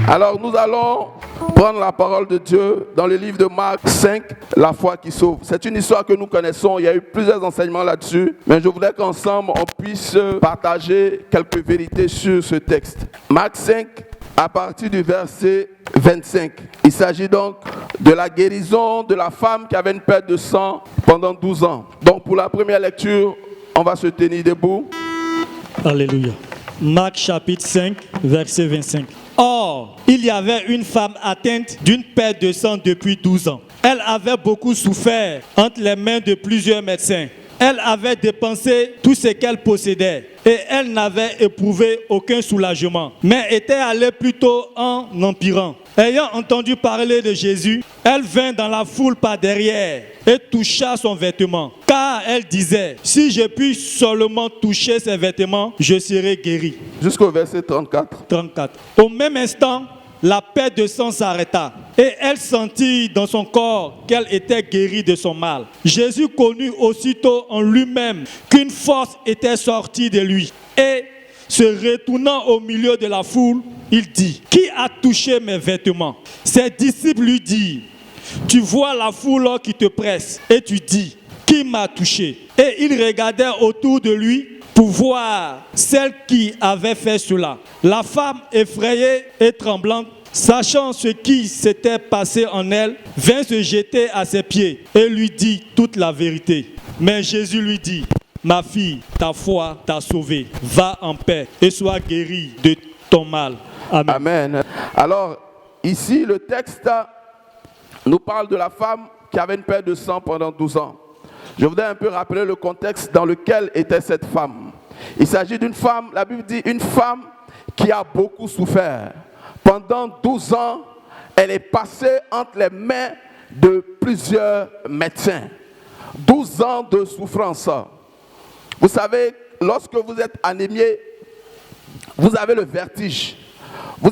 Alors nous allons prendre la parole de Dieu dans le livre de Marc 5, la foi qui sauve. C'est une histoire que nous connaissons, il y a eu plusieurs enseignements là-dessus, mais je voudrais qu'ensemble on puisse partager quelques vérités sur ce texte. Marc 5, à partir du verset 25. Il s'agit donc de la guérison de la femme qui avait une perte de sang pendant 12 ans. Donc pour la première lecture, on va se tenir debout. Alléluia. Marc chapitre 5, verset 25. Or, il y avait une femme atteinte d'une perte de sang depuis 12 ans. Elle avait beaucoup souffert entre les mains de plusieurs médecins. Elle avait dépensé tout ce qu'elle possédait et elle n'avait éprouvé aucun soulagement, mais était allée plutôt en empirant. Ayant entendu parler de Jésus, elle vint dans la foule par derrière et toucha son vêtement. Car elle disait, si je puis seulement toucher ses vêtements, je serai guérie. Jusqu'au verset 34. 34. Au même instant, la perte de sang s'arrêta et elle sentit dans son corps qu'elle était guérie de son mal. Jésus connut aussitôt en lui-même qu'une force était sortie de lui et se retournant au milieu de la foule, il dit, qui a touché mes vêtements? Ses disciples lui dirent, tu vois la foule qui te presse et tu dis, qui m'a touché? Et il regardait autour de lui pour voir celle qui avait fait cela. La femme, effrayée et tremblante, sachant ce qui s'était passé en elle, vint se jeter à ses pieds et lui dit toute la vérité. Mais Jésus lui dit, ma fille, ta foi t'a sauvée. Va en paix et sois guérie de ton mal. Amen. Amen. Alors, ici, le texte nous parle de la femme qui avait une perte de sang pendant 12 ans. Je voudrais un peu rappeler le contexte dans lequel était cette femme. Il s'agit d'une femme, la Bible dit, une femme qui a beaucoup souffert. Pendant 12 ans, elle est passée entre les mains de plusieurs médecins. 12 ans de souffrance. Vous savez, lorsque vous êtes anémié, vous avez le vertige. Vous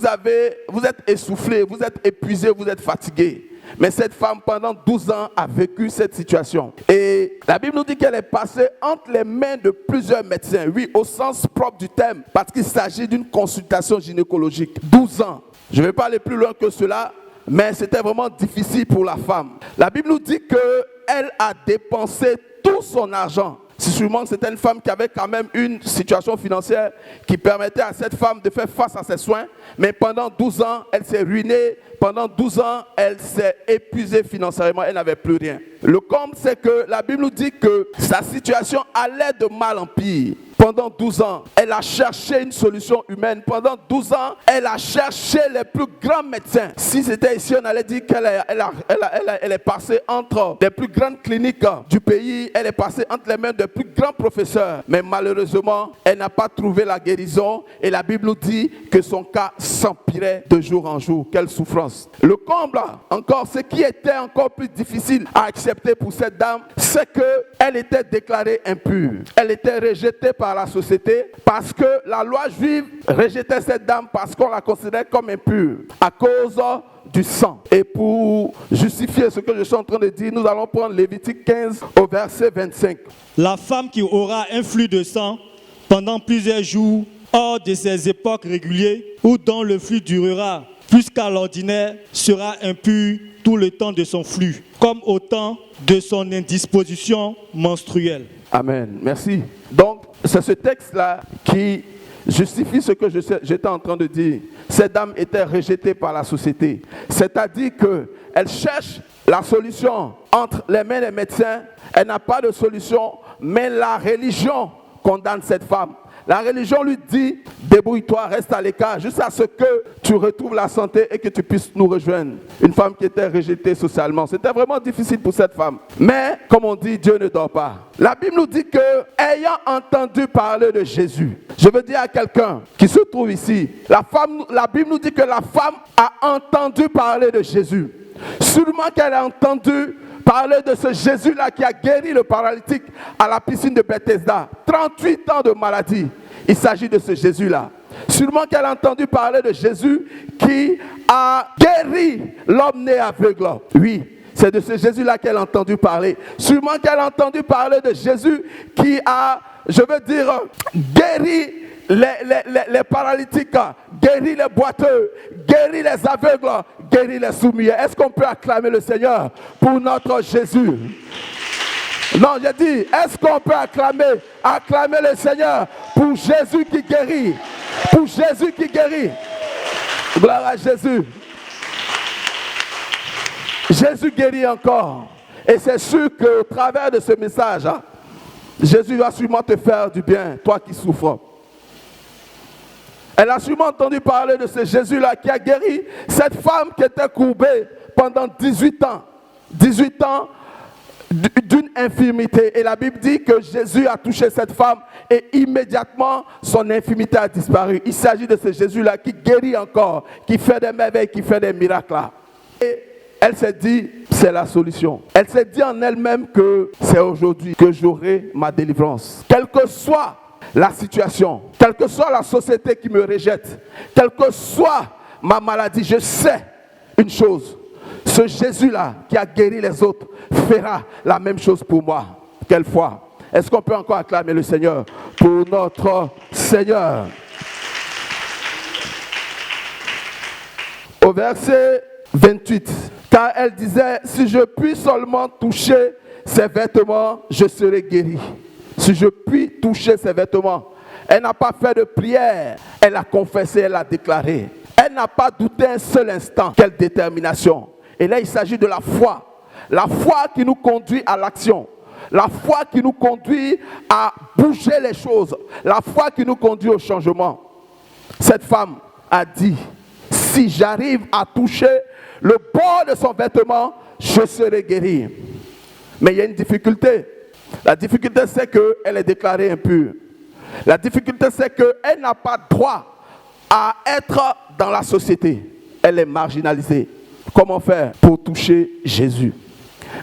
êtes essoufflé, vous êtes épuisé, vous êtes fatigué. Mais cette femme, pendant 12 ans, a vécu cette situation. Et la Bible nous dit qu'elle est passée entre les mains de plusieurs médecins. Oui, au sens propre du terme, parce qu'il s'agit d'une consultation gynécologique. 12 ans. Je ne vais pas aller plus loin que cela, mais c'était vraiment difficile pour la femme. La Bible nous dit qu'elle a dépensé tout son argent. Si sûrement c'était une femme qui avait quand même une situation financière qui permettait à cette femme de faire face à ses soins. Mais pendant 12 ans, elle s'est ruinée. Pendant 12 ans, elle s'est épuisée financièrement. Elle n'avait plus rien. Le comble, c'est que la Bible nous dit que sa situation allait de mal en pire. Pendant 12 ans, elle a cherché une solution humaine. Pendant 12 ans, elle a cherché les plus grands médecins. Si c'était ici, on allait dire qu'elle est passée entre les plus grandes cliniques du pays. Elle est passée entre les mains des plus grands professeurs. Mais malheureusement, elle n'a pas trouvé la guérison. Et la Bible nous dit que son cas s'empirait de jour en jour. Quelle souffrance. Le comble, encore, ce qui était encore plus difficile à accepter pour cette dame, c'est qu'elle était déclarée impure. Elle était rejetée par la société parce que la loi juive rejetait cette dame parce qu'on la considérait comme impure à cause du sang. Et pour justifier ce que je suis en train de dire, nous allons prendre Lévitique 15 au verset 25. La femme qui aura un flux de sang pendant plusieurs jours hors de ses époques régulières ou dont le flux durera plus qu'à l'ordinaire sera impure tout le temps de son flux, comme au temps de son indisposition menstruelle. Amen. Merci. Donc, c'est ce texte-là qui justifie ce que j'étais en train de dire. Cette dame était rejetée par la société. C'est-à-dire qu'elle cherche la solution entre les mains des médecins. Elle n'a pas de solution, mais la religion condamne cette femme. La religion lui dit, débrouille-toi, reste à l'écart, jusqu'à ce que tu retrouves la santé et que tu puisses nous rejoindre. Une femme qui était rejetée socialement. C'était vraiment difficile pour cette femme. Mais, comme on dit, Dieu ne dort pas. La Bible nous dit que, ayant entendu parler de Jésus, je veux dire à quelqu'un qui se trouve ici, la Bible nous dit que la femme a entendu parler de Jésus. Sûrement qu'elle a entendu parler de ce Jésus-là qui a guéri le paralytique à la piscine de Bethesda. 38 ans de maladie. Il s'agit de ce Jésus-là. Sûrement qu'elle a entendu parler de Jésus qui a guéri l'homme né aveugle. Oui, c'est de ce Jésus-là qu'elle a entendu parler. Sûrement qu'elle a entendu parler de Jésus qui a, je veux dire, guéri les paralytiques, guéri les boiteux, guérit les aveugles, guérit les soumis. Est-ce qu'on peut acclamer le Seigneur pour notre Jésus? Non, j'ai dit, est-ce qu'on peut acclamer le Seigneur pour Jésus qui guérit? Pour Jésus qui guérit. Gloire à Jésus. Jésus guérit encore. Et c'est sûr qu'au travers de ce message, Jésus va sûrement te faire du bien, toi qui souffres. Elle a sûrement entendu parler de ce Jésus-là qui a guéri cette femme qui était courbée pendant 18 ans. 18 ans d'une infirmité. Et la Bible dit que Jésus a touché cette femme et immédiatement son infirmité a disparu. Il s'agit de ce Jésus-là qui guérit encore, qui fait des merveilles, qui fait des miracles. Et elle s'est dit, c'est la solution. Elle s'est dit en elle-même que c'est aujourd'hui que j'aurai ma délivrance. Quelle que soit la situation, quelle que soit la société qui me rejette, quelle que soit ma maladie, je sais une chose. Ce Jésus-là qui a guéri les autres fera la même chose pour moi. Quelle foi! Est-ce qu'on peut encore acclamer le Seigneur pour notre Seigneur? Au verset 28, car elle disait, si je puis seulement toucher ses vêtements, je serai guéri. Si je puis toucher ses vêtements. Elle n'a pas fait de prière, elle a confessé, elle a déclaré. Elle n'a pas douté un seul instant. Quelle détermination! Et là, il s'agit de la foi. La foi qui nous conduit à l'action. La foi qui nous conduit à bouger les choses. La foi qui nous conduit au changement. Cette femme a dit, si j'arrive à toucher le bord de son vêtement, je serai guéri. Mais il y a une difficulté. La difficulté, c'est qu'elle est déclarée impure. La difficulté, c'est qu'elle n'a pas droit à être dans la société. Elle est marginalisée. Comment faire pour toucher Jésus?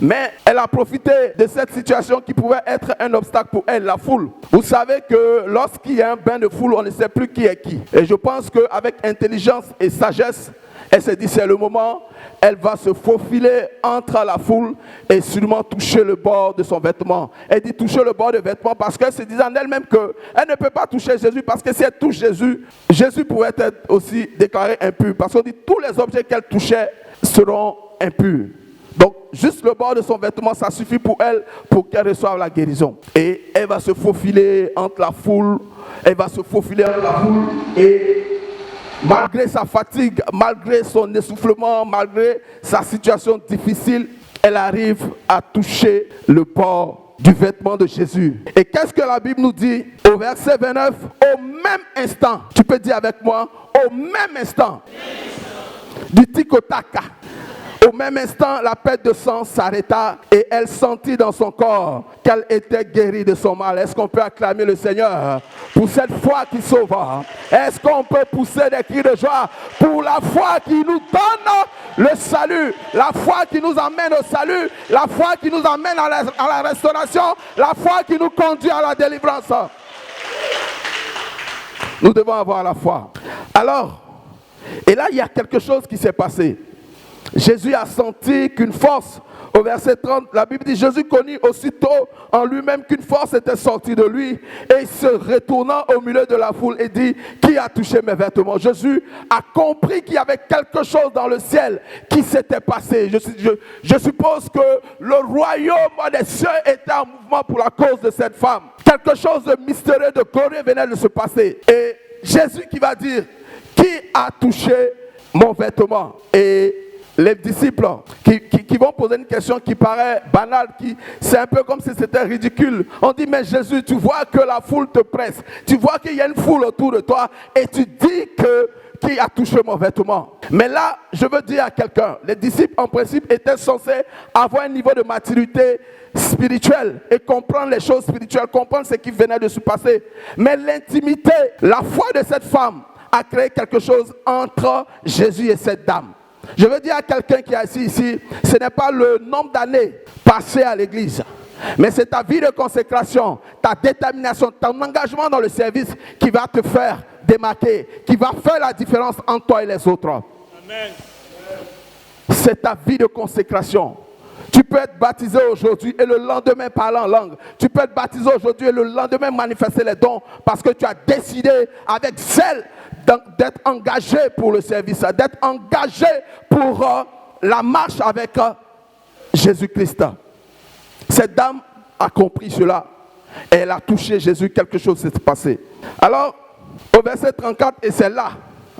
Mais elle a profité de cette situation qui pouvait être un obstacle pour elle, la foule. Vous savez que lorsqu'il y a un bain de foule, on ne sait plus qui est qui. Et je pense qu'avec intelligence et sagesse, elle s'est dit c'est le moment, elle va se faufiler entre la foule et sûrement toucher le bord de son vêtement. Elle dit toucher le bord de vêtement parce qu'elle se disait en elle-même qu'elle ne peut pas toucher Jésus parce que si elle touche Jésus, Jésus pourrait être aussi déclaré impur. Parce qu'on dit tous les objets qu'elle touchait seront impurs. Donc, juste le bord de son vêtement, ça suffit pour elle, pour qu'elle reçoive la guérison. Et elle va se faufiler entre la foule, et malgré sa fatigue, malgré son essoufflement, malgré sa situation difficile, elle arrive à toucher le bord du vêtement de Jésus. Et qu'est-ce que la Bible nous dit au verset 29? Au même instant, tu peux dire avec moi, au même instant, du tic au tac. Au même instant, la perte de sang s'arrêta et elle sentit dans son corps qu'elle était guérie de son mal. Est-ce qu'on peut acclamer le Seigneur pour cette foi qui sauve? Est-ce qu'on peut pousser des cris de joie pour la foi qui nous donne le salut, la foi qui nous amène au salut, la foi qui nous amène à la restauration, la foi qui nous conduit à la délivrance? Nous devons avoir la foi. Alors, et là, il y a quelque chose qui s'est passé. Jésus a senti qu'une force, au verset 30, la Bible dit, Jésus connut aussitôt en lui-même qu'une force était sortie de lui et se retournant au milieu de la foule et dit, qui a touché mes vêtements? Jésus a compris qu'il y avait quelque chose dans le ciel qui s'était passé. Je suppose que le royaume des cieux était en mouvement pour la cause de cette femme. Quelque chose de mystérieux, de glorieux venait de se passer. Et Jésus qui va dire, qui a touché mon vêtement? Et les disciples qui vont poser une question qui paraît banale, c'est un peu comme si c'était ridicule. On dit, mais Jésus, tu vois que la foule te presse, tu vois qu'il y a une foule autour de toi et tu dis qui a touché mon vêtement. Mais là, je veux dire à quelqu'un, les disciples en principe étaient censés avoir un niveau de maturité spirituelle et comprendre les choses spirituelles, comprendre ce qui venait de se passer. Mais l'intimité, la foi de cette femme a créé quelque chose entre Jésus et cette dame. Je veux dire à quelqu'un qui est assis ici, ce n'est pas le nombre d'années passées à l'église, mais c'est ta vie de consécration, ta détermination, ton engagement dans le service qui va te faire démarquer, qui va faire la différence entre toi et les autres. Amen. C'est ta vie de consécration. Tu peux être baptisé aujourd'hui et le lendemain parler en langue. Tu peux être baptisé aujourd'hui et le lendemain manifester les dons parce que tu as décidé avec zèle d'être engagé pour le service, d'être engagé pour la marche avec Jésus-Christ. Cette dame a compris cela et elle a touché Jésus, quelque chose s'est passé. Alors, au verset 34, et c'est là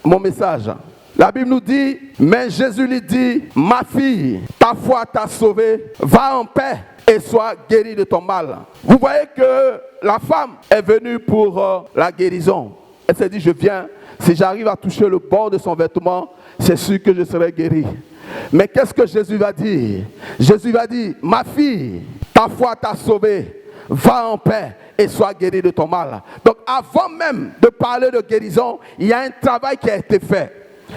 mon message. La Bible nous dit, mais Jésus lui dit, ma fille, ta foi t'a sauvée, va en paix et sois guérie de ton mal. Vous voyez que la femme est venue pour la guérison. Elle s'est dit, je viens, si j'arrive à toucher le bord de son vêtement, c'est sûr que je serai guérie. Mais qu'est-ce que Jésus va dire? Jésus va dire, ma fille, ta foi t'a sauvée, va en paix et sois guérie de ton mal. Donc avant même de parler de guérison, il y a un travail qui a été fait.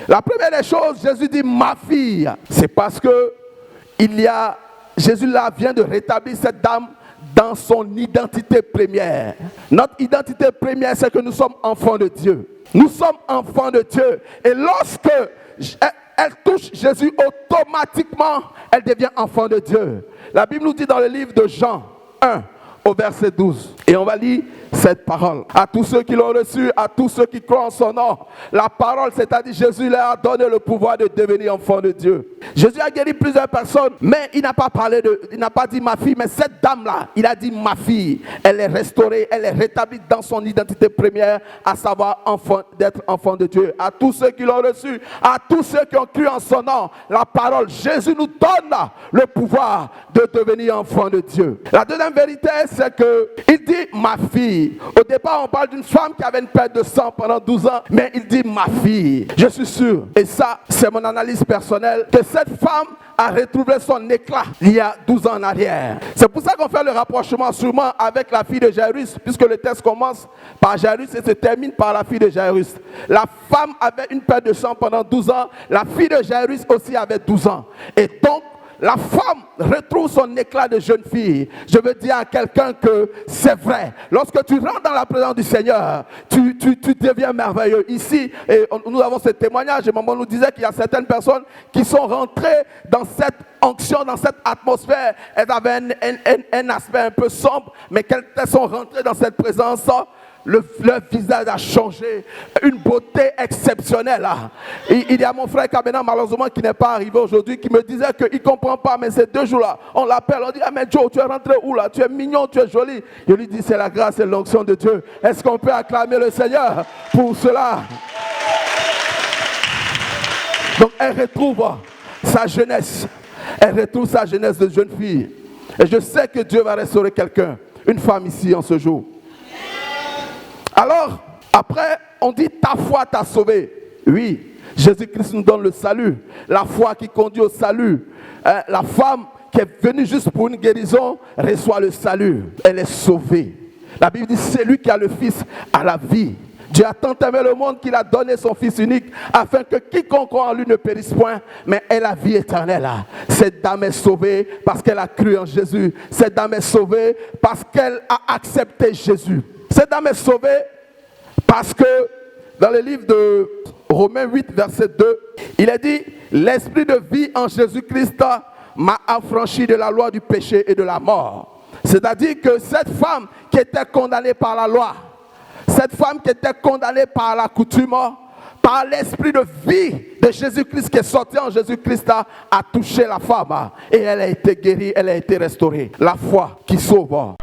La première des choses, Jésus dit ma fille. C'est parce que Jésus là vient de rétablir cette dame dans son identité première. Notre identité première, c'est que nous sommes enfants de Dieu. Nous sommes enfants de Dieu. Et lorsque elle touche Jésus, automatiquement, elle devient enfant de Dieu. La Bible nous dit dans le livre de Jean 1, au verset 12. Et on va lire cette parole. À tous ceux qui l'ont reçu, à tous ceux qui croient en son nom. La parole, c'est-à-dire Jésus leur a donné le pouvoir de devenir enfant de Dieu. Jésus a guéri plusieurs personnes, mais il n'a pas il n'a pas dit ma fille, mais cette dame-là, il a dit ma fille. Elle est restaurée, elle est rétablie dans son identité première, à savoir d'être enfant de Dieu. À tous ceux qui l'ont reçu, à tous ceux qui ont cru en son nom, la parole, Jésus nous donne le pouvoir de devenir enfant de Dieu. La deuxième vérité, c'est que il dit ma fille. Au départ, on parle d'une femme qui avait une perte de sang pendant 12 ans, mais il dit ma fille. Je suis sûr, et ça, c'est mon analyse personnelle, que cette femme a retrouvé son éclat il y a 12 ans en arrière. C'est pour ça qu'on fait le rapprochement sûrement avec la fille de Jairus, puisque le texte commence par Jairus et se termine par la fille de Jairus. La femme avait une perte de sang pendant 12 ans, la fille de Jairus aussi avait 12 ans. Et donc, la femme retrouve son éclat de jeune fille. Je veux dire à quelqu'un que c'est vrai. Lorsque tu rentres dans la présence du Seigneur, tu deviens merveilleux. Ici, et nous avons ce témoignage. Et maman nous disait qu'il y a certaines personnes qui sont rentrées dans cette onction, dans cette atmosphère. Elles avaient un aspect un peu sombre, mais quand elles sont rentrées dans cette présence, leur visage a changé, une beauté exceptionnelle. Il y a mon frère Kabena, malheureusement, qui n'est pas arrivé aujourd'hui, qui me disait qu'il ne comprend pas, mais ces 2 jours-là, on l'appelle, on dit, ah mais Joe, tu es rentré où là? Tu es mignon, tu es joli. Je lui dis, c'est la grâce et l'onction de Dieu. Est-ce qu'on peut acclamer le Seigneur pour cela? Donc elle retrouve sa jeunesse. Elle retrouve sa jeunesse de jeune fille. Et je sais que Dieu va restaurer quelqu'un, une femme ici en ce jour. Alors, après, on dit ta foi t'a sauvé. Oui, Jésus-Christ nous donne le salut. La foi qui conduit au salut. La femme qui est venue juste pour une guérison reçoit le salut. Elle est sauvée. La Bible dit, c'est lui qui a le Fils à la vie. Dieu a tant aimé le monde qu'il a donné son Fils unique afin que quiconque croit en lui ne périsse point, mais ait la vie éternelle. Cette dame est sauvée parce qu'elle a cru en Jésus. Cette dame est sauvée parce qu'elle a accepté Jésus. Cette dame est sauvée parce que dans le livre de Romains 8, verset 2, il est dit, l'esprit de vie en Jésus-Christ m'a affranchi de la loi du péché et de la mort. C'est-à-dire que cette femme qui était condamnée par la loi, cette femme qui était condamnée par la coutume, par l'esprit de vie de Jésus-Christ qui est sorti en Jésus-Christ, a touché la femme et elle a été guérie, elle a été restaurée. La foi qui sauve.